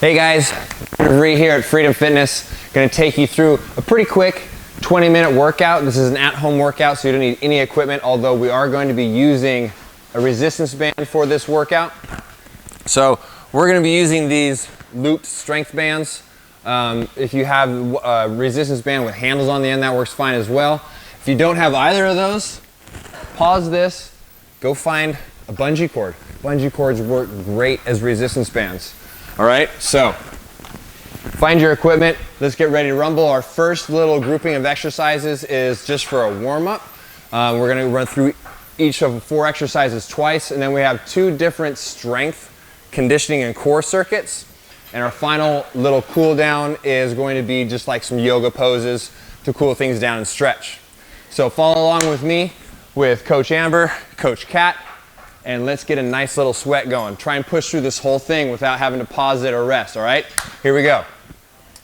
Hey guys, Ree here at Freedom Fitness. Going to take you through a pretty quick 20-minute workout. This is an at-home workout, so you don't need any equipment, although we are going to be using a resistance band for this workout. So we're going to be using these looped strength bands. If you have a resistance band with handles on the end, that works fine as well. If you don't have either of those, pause this, go find a bungee cord. Bungee cords work great as resistance bands. All right, so find your equipment. Let's get ready to rumble. Our first little grouping of exercises is just for a warm-up. We're going to run through each of 4 exercises twice, and then we have 2 different strength, conditioning, and core circuits. And our final little cool down is going to be just like some yoga poses to cool things down and stretch. So follow along with me with Coach Amber, Coach Kat, and let's get a nice little sweat going. Try and push through this whole thing without having to pause it or rest, all right? Here we go.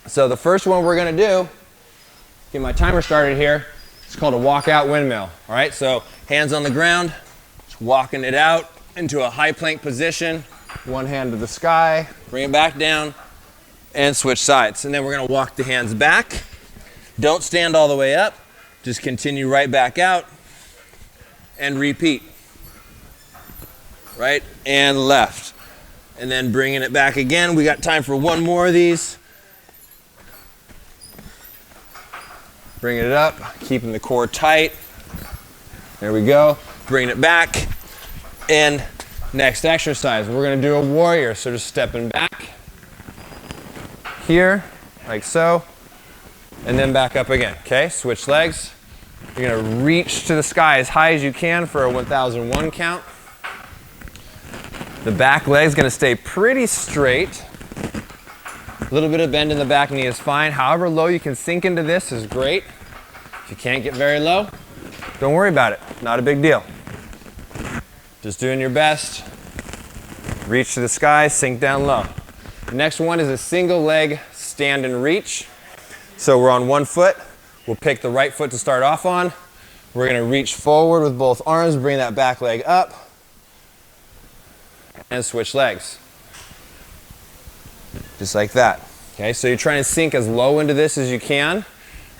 So the first one we're gonna do, get my timer started here, it's called a walkout windmill, all right? So hands on the ground, just walking it out into a high plank position, one hand to the sky, bring it back down, and switch sides. And then we're gonna walk the hands back. Don't stand all the way up, just continue right back out, and repeat. Right and left, and then bringing it back again. We got time for one more of these. Bringing it up, keeping the core tight. There we go. Bringing it back. And next exercise, we're going to do a warrior. So just stepping back here, like so, and then back up again. Okay, switch legs. You're going to reach to the sky as high as you can for a 1001 count. The back leg's gonna stay pretty straight. A little bit of bend in the back knee is fine. However low you can sink into this is great. If you can't get very low, don't worry about it. Not a big deal. Just doing your best. Reach to the sky, sink down low. The next one is a single leg stand and reach. So we're on one foot. We'll pick the right foot to start off on. We're gonna reach forward with both arms, bring that back leg up, and switch legs. Just like that. Okay, so you're trying to sink as low into this as you can.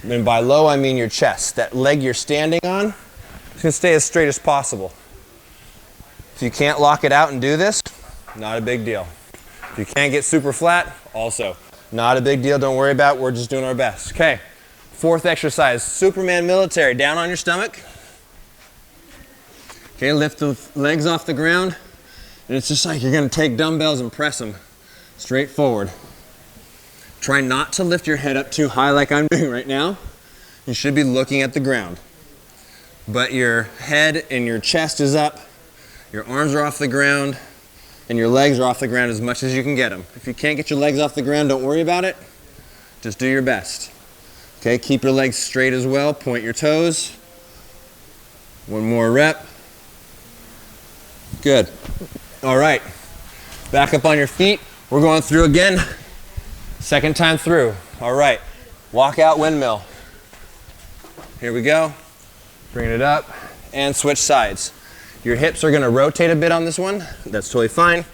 And by low, I mean your chest. That leg you're standing on is going to stay as straight as possible. If you can't lock it out and do this, not a big deal. If you can't get super flat, also not a big deal. Don't worry about it. We're just doing our best. Okay, 4th exercise, Superman military. Down on your stomach. Okay, lift the legs off the ground. And it's just like you're going to take dumbbells and press them straight forward. Try not to lift your head up too high like I'm doing right now. You should be looking at the ground. But your head and your chest is up, your arms are off the ground, and your legs are off the ground as much as you can get them. If you can't get your legs off the ground, don't worry about it. Just do your best. Okay, keep your legs straight as well. Point your toes. One more rep. Good. All right, back up on your feet. We're going through again. Second time through. All right, walk out windmill. Here we go. Bring it up and switch sides. Your hips are gonna rotate a bit on this one. That's totally fine.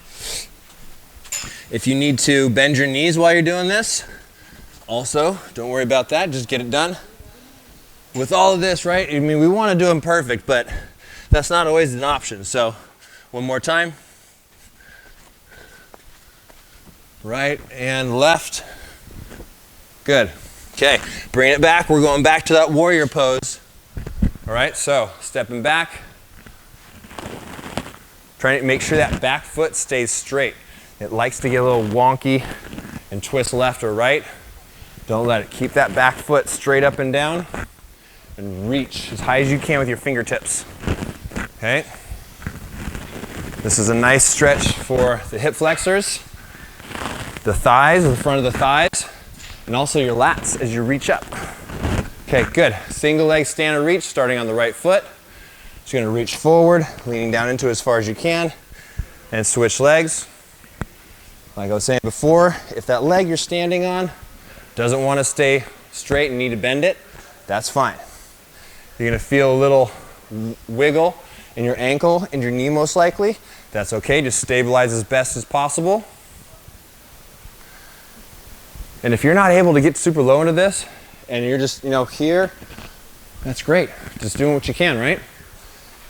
If you need to bend your knees while you're doing this, also, don't worry about that. Just get it done. With all of this, right, I mean, we wanna do them perfect, but that's not always an option. So one more time. Right and left. Good. Okay, bring it back. We're going back to that warrior pose. All right, so stepping back. Trying to make sure that back foot stays straight. It likes to get a little wonky and twist left or right. Don't let it. Keep that back foot straight up and down and reach as high as you can with your fingertips. Okay. This is a nice stretch for the hip flexors, the thighs, the front of the thighs, and also your lats as you reach up. Okay, good. Single leg stand and reach, starting on the right foot. Just gonna reach forward, leaning down into it as far as you can, and switch legs. Like I was saying before, if that leg you're standing on doesn't want to stay straight and need to bend it, that's fine. You're gonna feel a little wiggle in your ankle and your knee most likely. That's okay, just stabilize as best as possible. And if you're not able to get super low into this, and you're just, here, that's great. Just doing what you can, right?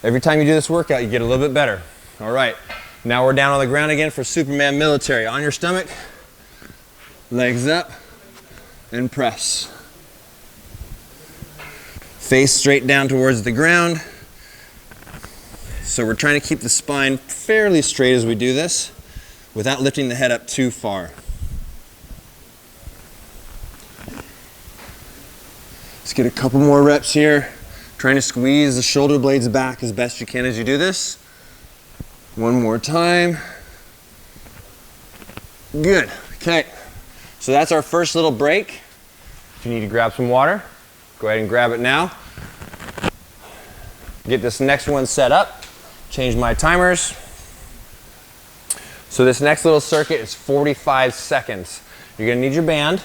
Every time you do this workout, you get a little bit better. All right, now we're down on the ground again for Superman military. On your stomach, legs up, and press. Face straight down towards the ground. So we're trying to keep the spine fairly straight as we do this without lifting the head up too far. Let's get a couple more reps here. Trying to squeeze the shoulder blades back as best you can as you do this. One more time. Good. Okay. So that's our first little break. If you need to grab some water, go ahead and grab it now. Get this next one set up. Change my timers. So this next little circuit is 45 seconds. You're going to need your band.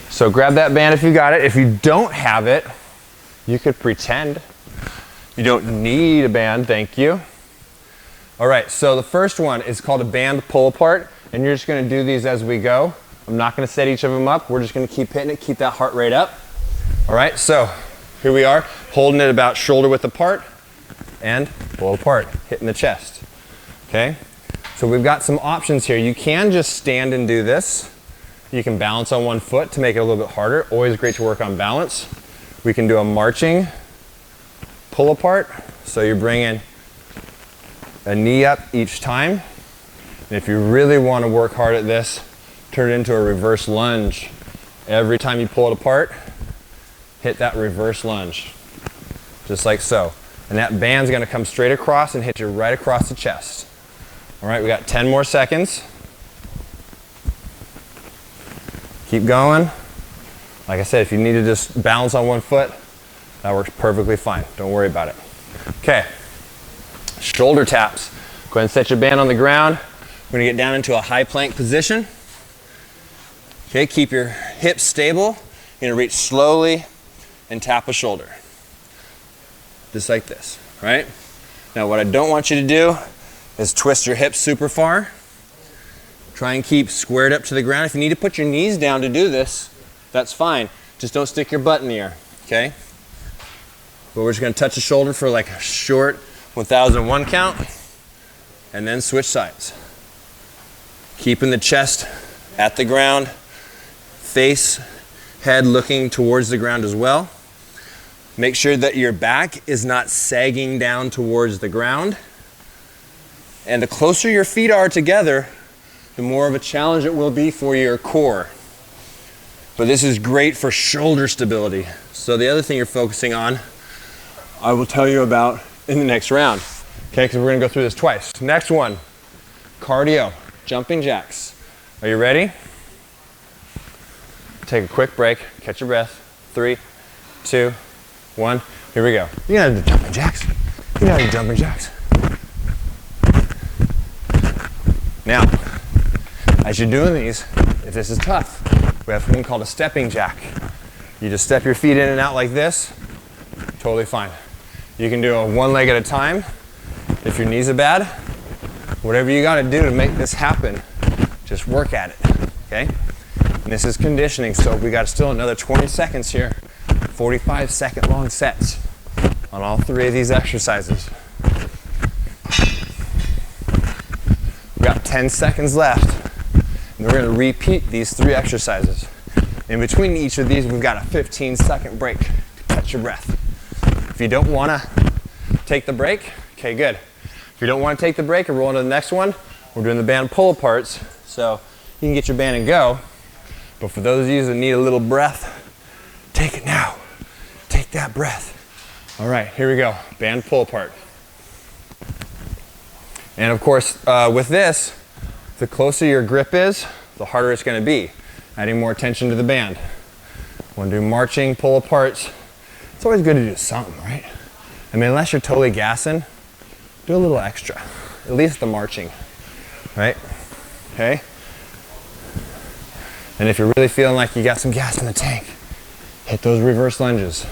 So grab that band if you got it. If you don't have it, you could pretend. You don't need a band, thank you. All right, so the first one is called a band pull apart, and you're just gonna do these as we go. I'm not gonna set each of them up. We're just gonna keep hitting it, keep that heart rate up. All right, so here we are, holding it about shoulder width apart, and pull apart, hitting the chest, okay? So we've got some options here. You can just stand and do this. You can balance on one foot to make it a little bit harder. Always great to work on balance. We can do a marching pull apart. So you're bringing a knee up each time. And if you really want to work hard at this, turn it into a reverse lunge. Every time you pull it apart, hit that reverse lunge. Just like so. And that band's going to come straight across and hit you right across the chest. All right, we got 10 more seconds. Keep going. Like I said, if you need to just balance on one foot, that works perfectly fine. Don't worry about it. Okay, shoulder taps. Go ahead and set your band on the ground. We're gonna get down into a high plank position. Okay, keep your hips stable. You're gonna reach slowly and tap a shoulder. Just like this, right? Now what I don't want you to do is twist your hips super far. Try and keep squared up to the ground. If you need to put your knees down to do this, that's fine. Just don't stick your butt in the air, okay? But we're just gonna touch the shoulder for like a short 1001 count, and then switch sides. Keeping the chest at the ground, face, head looking towards the ground as well. Make sure that your back is not sagging down towards the ground. And the closer your feet are together, the more of a challenge it will be for your core. But this is great for shoulder stability. So the other thing you're focusing on, I will tell you about in the next round. Okay, because we're gonna go through this twice. Next one, cardio, jumping jacks. Are you ready? Take a quick break, catch your breath. 3, 2, 1, here we go. You gotta do jumping jacks. You gotta do jumping jacks. Now, as you're doing these, if this is tough, we have something called a stepping jack. You just step your feet in and out like this, totally fine. You can do a one leg at a time. If your knees are bad, whatever you gotta do to make this happen, just work at it, okay? And this is conditioning, so we got still another 20 seconds here. 45-second long sets on all 3 of these exercises. We got 10 seconds left. And we're going to repeat these 3 exercises. In between each of these, we've got a 15-second break to catch your breath. If you don't want to take the break, okay, good. If you don't want to take the break and roll into the next one, we're doing the band pull aparts. So you can get your band and go. But for those of you that need a little breath, take it now. Take that breath. All right, here we go. Band pull apart. And of course, with this, the closer your grip is, the harder it's going to be. Adding more tension to the band. Want to do marching, pull aparts. It's always good to do something, right? I mean, unless you're totally gassing, do a little extra. At least the marching, right? Okay? And if you're really feeling like you got some gas in the tank, hit those reverse lunges.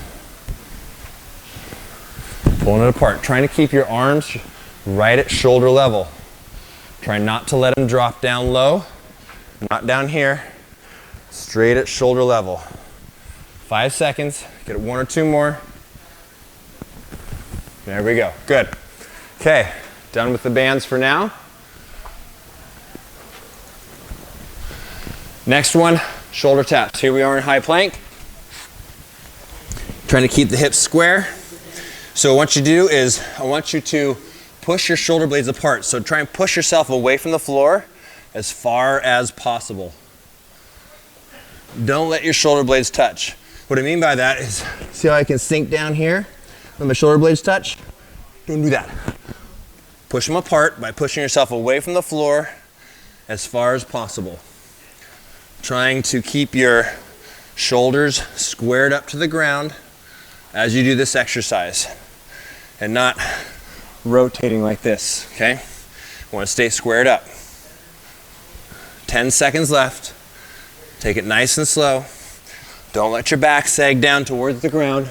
Pulling it apart. Trying to keep your arms right at shoulder level. Try not to let them drop down low, not down here, straight at shoulder level. 5 seconds, get it 1 or 2 more. There we go, good. Okay, done with the bands for now. Next one, shoulder taps. Here we are in high plank. Trying to keep the hips square. So what you do is, I want you to push your shoulder blades apart. So try and push yourself away from the floor as far as possible. Don't let your shoulder blades touch. What I mean by that is, see how I can sink down here when my shoulder blades touch? Don't do that. Push them apart by pushing yourself away from the floor as far as possible. Trying to keep your shoulders squared up to the ground as you do this exercise and not rotating like this, okay? Want to stay squared up. 10 seconds left. Take it nice and slow. Don't let your back sag down towards the ground.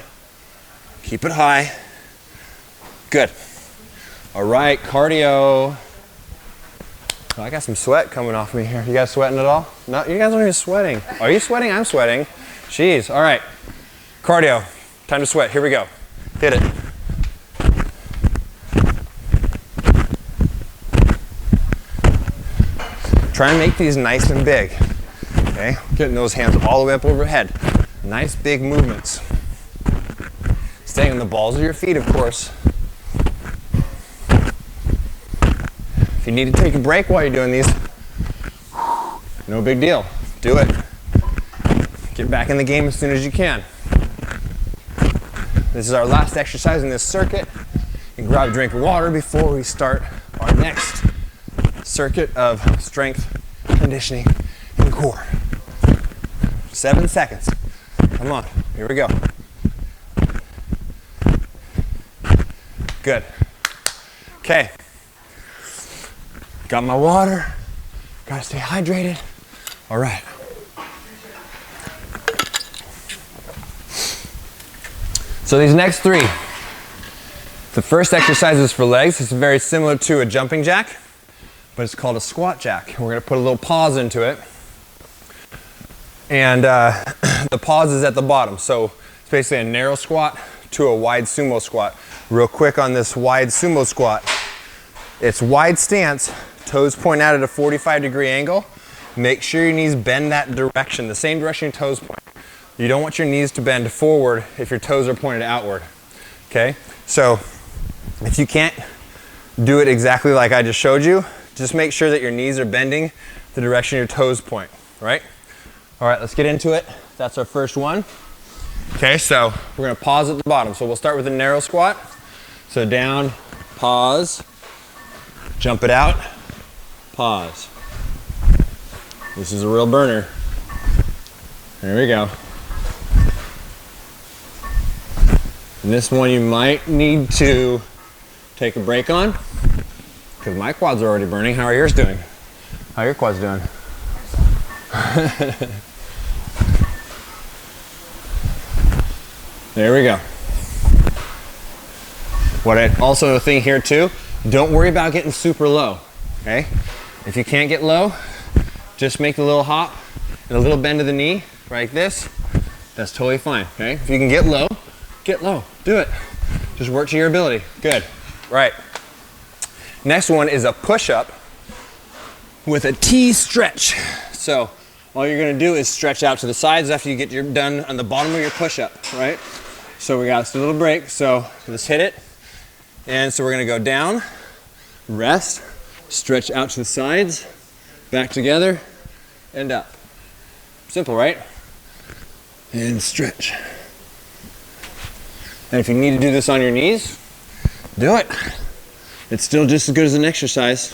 Keep it high. Good. All right, cardio. Oh, I got some sweat coming off me here. You guys sweating at all? No, you guys aren't even sweating. Are you sweating? I'm sweating. Jeez, all right. Cardio, time to sweat, here we go. Hit it. Try and make these nice and big, okay? Getting those hands all the way up overhead. Nice big movements. Staying on the balls of your feet, of course. If you need to take a break while you're doing these, no big deal. Do it. Get back in the game as soon as you can. This is our last exercise in this circuit. You can grab a drink of water before we start our next circuit of strength, conditioning, and core. 7 seconds. Come on, here we go. Good. Okay. Got my water. Gotta stay hydrated. All right. So these next 3, the first exercise is for legs. It's very similar to a jumping jack, but it's called a squat jack. We're gonna put a little pause into it. And the pause is at the bottom. So it's basically a narrow squat to a wide sumo squat. Real quick on this wide sumo squat. It's wide stance, toes point out at a 45-degree angle. Make sure your knees bend that direction, the same direction your toes point. You don't want your knees to bend forward if your toes are pointed outward, okay? So if you can't do it exactly like I just showed you, just make sure that your knees are bending the direction your toes point, right? All right, let's get into it. That's our first one. Okay, so we're gonna pause at the bottom. So we'll start with a narrow squat. So down, pause, jump it out, pause. This is a real burner. There we go. And this one you might need to take a break on because my quads are already burning. How are yours doing? How are your quads doing? There we go. What I also think here too, don't worry about getting super low, okay? If you can't get low, just make a little hop and a little bend of the knee like this. That's totally fine, okay? If you can get low, do it. Just work to your ability, good. Right. Next one is a push-up with a T stretch. So all you're gonna do is stretch out to the sides after you get done on the bottom of your push-up, right? So we got just a little break, so let's hit it. And so we're gonna go down, rest, stretch out to the sides, back together, and up. Simple, right? And stretch. And if you need to do this on your knees, do it. It's still just as good as an exercise.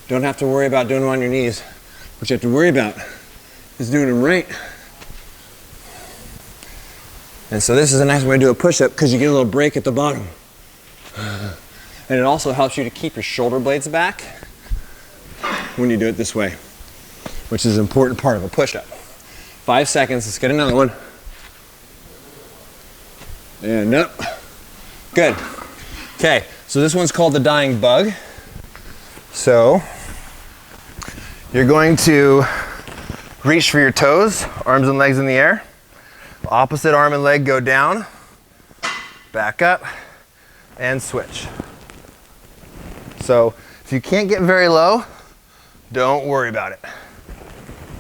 Don't have to worry about doing them on your knees. What you have to worry about is doing them right. And so this is a nice way to do a push-up because you get a little break at the bottom. And it also helps you to keep your shoulder blades back when you do it this way, which is an important part of a push-up. 5 seconds, let's get another one. And up. Good. Okay, so this one's called the dying bug. So you're going to reach for your toes, arms and legs in the air. Opposite arm and leg go down, back up, and switch. So if you can't get very low, don't worry about it.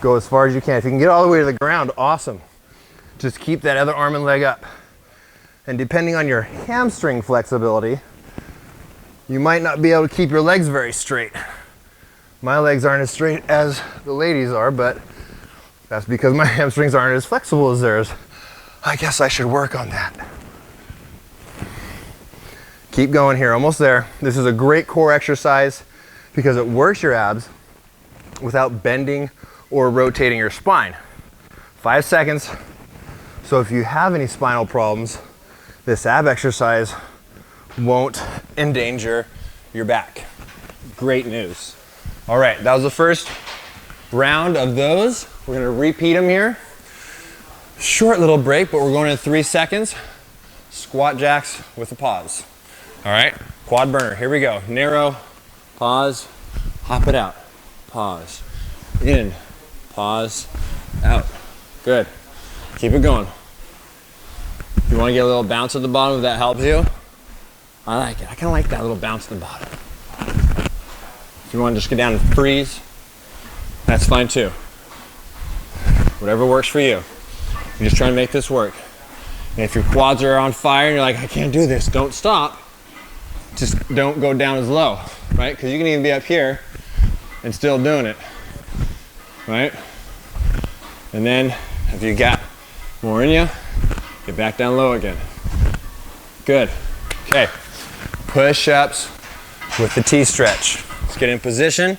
Go as far as you can. If you can get all the way to the ground, awesome. Just keep that other arm and leg up. And depending on your hamstring flexibility, you might not be able to keep your legs very straight. My legs aren't as straight as the ladies are, but that's because my hamstrings aren't as flexible as theirs. I guess I should work on that. Keep going here, almost there. This is a great core exercise because it works your abs without bending or rotating your spine. 5 seconds. So if you have any spinal problems, this ab exercise won't endanger your back. Great news. All right, that was the first round of those. We're gonna repeat them here. Short little break, but we're going in 3 seconds. Squat jacks with a pause. All right, quad burner, here we go. Narrow, pause, hop it out, pause, in, pause, out. Good, keep it going. If you wanna get a little bounce at the bottom, if that helps you, I like it. I kinda like that little bounce at the bottom. If you wanna just get down and freeze, that's fine too. Whatever works for you. You're just trying to make this work. And if your quads are on fire and you're like, I can't do this, don't stop. Just don't go down as low, right? Because you can even be up here and still doing it, right? And then if you got more in you, get back down low again. Good. Okay. Push-ups with the T-stretch. Let's get in position.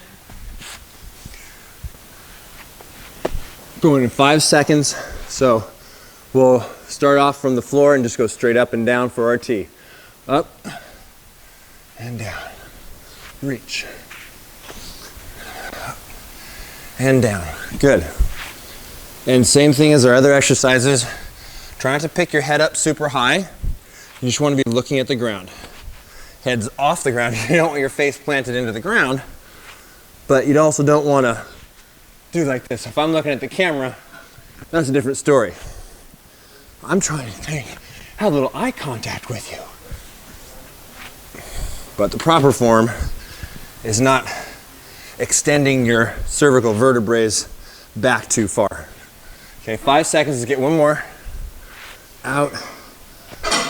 Going in 5 seconds. So we'll start off from the floor and just go straight up and down for our T. Up and down. Reach. Up and down. Good. And same thing as our other exercises. Try not to pick your head up super high. You just want to be looking at the ground. Head's off the ground. You don't want your face planted into the ground, but you also don't want to do like this. If I'm looking at the camera, that's a different story. I'm trying to have a little eye contact with you. But the proper form is not extending your cervical vertebrae back too far. Okay, 5 seconds to get one more. Out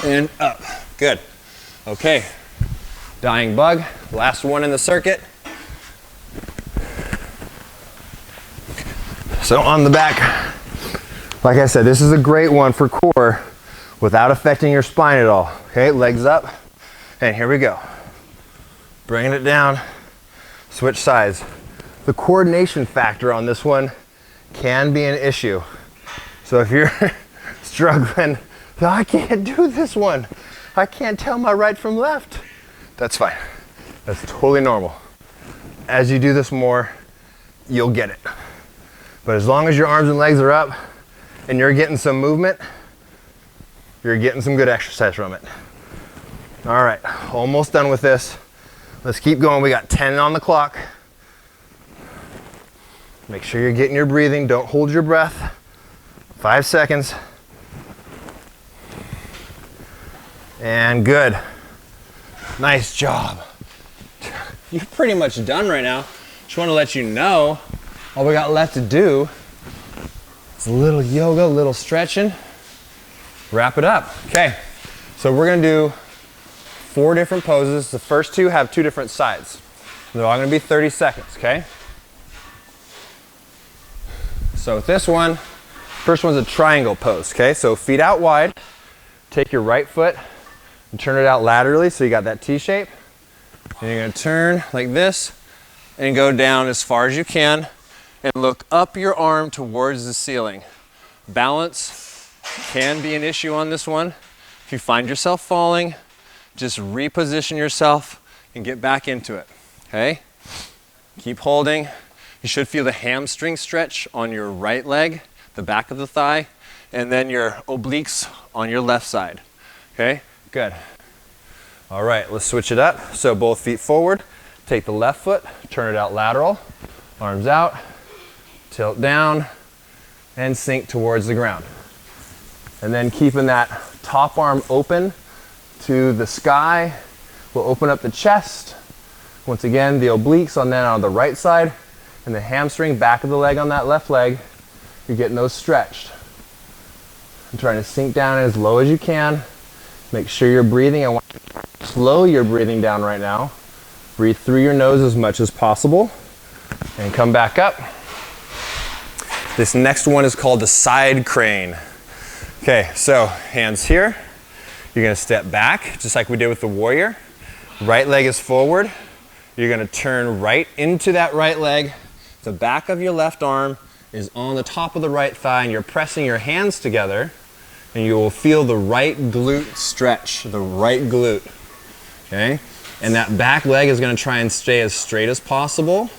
and up. Good. Okay, dying bug, last one in the circuit. So on the back, like I said, this is a great one for core without affecting your spine at all. Okay, legs up, and here we go. Bringing it down, switch sides. The coordination factor on this one can be an issue. So if you're struggling, I can't do this one. I can't tell my right from left. That's fine. That's totally normal. As you do this more, you'll get it. But as long as your arms and legs are up and you're getting some movement, you're getting some good exercise from it. All right, almost done with this. Let's keep going. We got 10 on the clock. Make sure you're getting your breathing. Don't hold your breath. 5 seconds. And good. Nice job. You're pretty much done right now. Just want to let you know all we got left to do is a little yoga, a little stretching. Wrap it up. Okay, so we're gonna do 4 different poses. The first 2 have 2 different sides. They're all gonna be 30 seconds, okay? So with this one, first one's a triangle pose, okay? So feet out wide, take your right foot and turn it out laterally so you got that T shape. And you're gonna turn like this and go down as far as you can and look up your arm towards the ceiling. Balance can be an issue on this one. If you find yourself falling, just reposition yourself and get back into it, okay? Keep holding. You should feel the hamstring stretch on your right leg, the back of the thigh, and then your obliques on your left side, okay? Good. All right, let's switch it up. So both feet forward, Take the left foot, turn it out lateral, arms out, tilt down, and sink towards the ground. And then keeping that top arm open to the sky, we'll open up the chest. Once again, the obliques on the right side, and the hamstring, back of the leg on that left leg, you're getting those stretched. I'm trying to sink down as low as you can. Make sure you're breathing. I want you to slow your breathing down right now. Breathe through your nose as much as possible, and come back up. This next one is called the side crane. Okay, so hands here. You're gonna step back, just like we did with the warrior. Right leg is forward. You're gonna turn right into that right leg. The back of your left arm is on the top of the right thigh, and you're pressing your hands together, and you will feel the right glute stretch, the right glute, okay? And that back leg is gonna try and stay as straight as possible,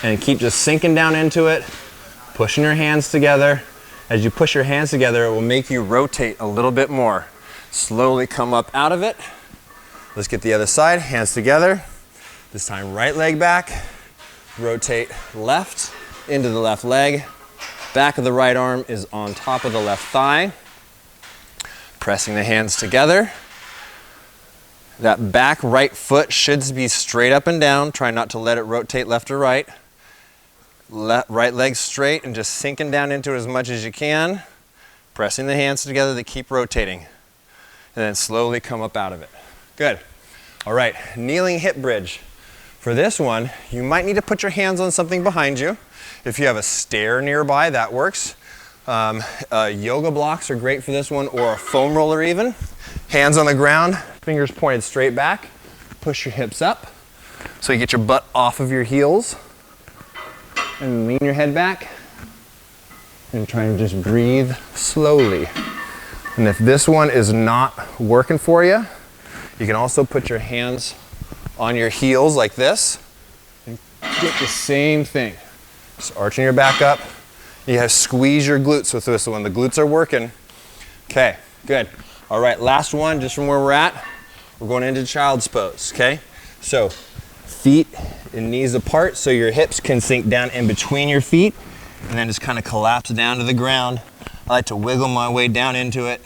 and keep just sinking down into it, pushing your hands together. As you push your hands together, it will make you rotate a little bit more. Slowly come up out of it. Let's get the other side, hands together. This time right leg back, rotate left into the left leg. Back of the right arm is on top of the left thigh. Pressing the hands together. That back right foot should be straight up and down. Try not to let it rotate left or right. Right leg straight and just sinking down into it as much as you can. Pressing the hands together to keep rotating. And then slowly come up out of it. Good. All right, kneeling hip bridge. For this one, you might need to put your hands on something behind you. If you have a stair nearby, that works. Yoga blocks are great for this one, or a foam roller even. Hands on the ground, fingers pointed straight back. Push your hips up so you get your butt off of your heels. And lean your head back. And try and just breathe slowly. And if this one is not working for you, you can also put your hands on your heels like this. And get the same thing. Just arching your back up. You have to squeeze your glutes with this one. The glutes are working. Okay, good. All right, last one, just from where we're at. We're going into child's pose, okay? So, feet and knees apart so your hips can sink down in between your feet, and then just kind of collapse down to the ground. I like to wiggle my way down into it.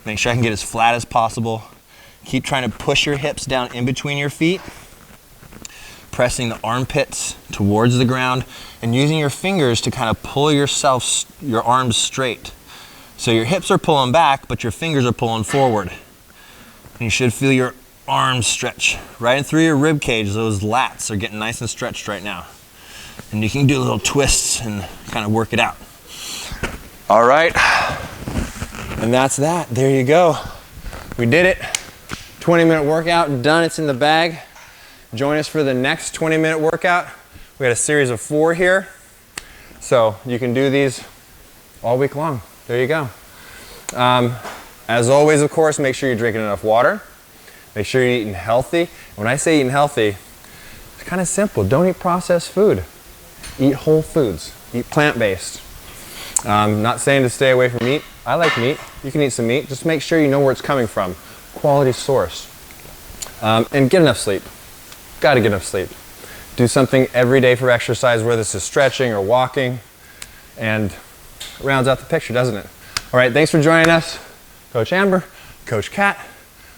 Make sure I can get as flat as possible. Keep trying to push your hips down in between your feet. Pressing the armpits towards the ground and using your fingers to kind of pull your arms straight. So your hips are pulling back, but your fingers are pulling forward. And you should feel your arms stretch right through your rib cage. Those lats are getting nice and stretched right now. And you can do little twists and kind of work it out. All right, and that's that. There you go. We did it. 20-minute workout done. It's in the bag. Join us for the next 20-minute workout. We had a series of 4 here, so you can do these all week long. There you go. As always, of course, make sure you're drinking enough water. Make sure you're eating healthy. When I say eating healthy, it's kind of simple. Don't eat processed food. Eat whole foods. Eat plant-based. Not saying to stay away from meat. I like meat. You can eat some meat. Just make sure you know where it's coming from. Quality source. And get enough sleep. Gotta get enough sleep. Do something every day for exercise, whether this is stretching or walking, and it rounds out the picture, doesn't it? All right, thanks for joining us. Coach Amber, Coach Kat.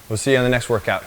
We'll see you on the next workout.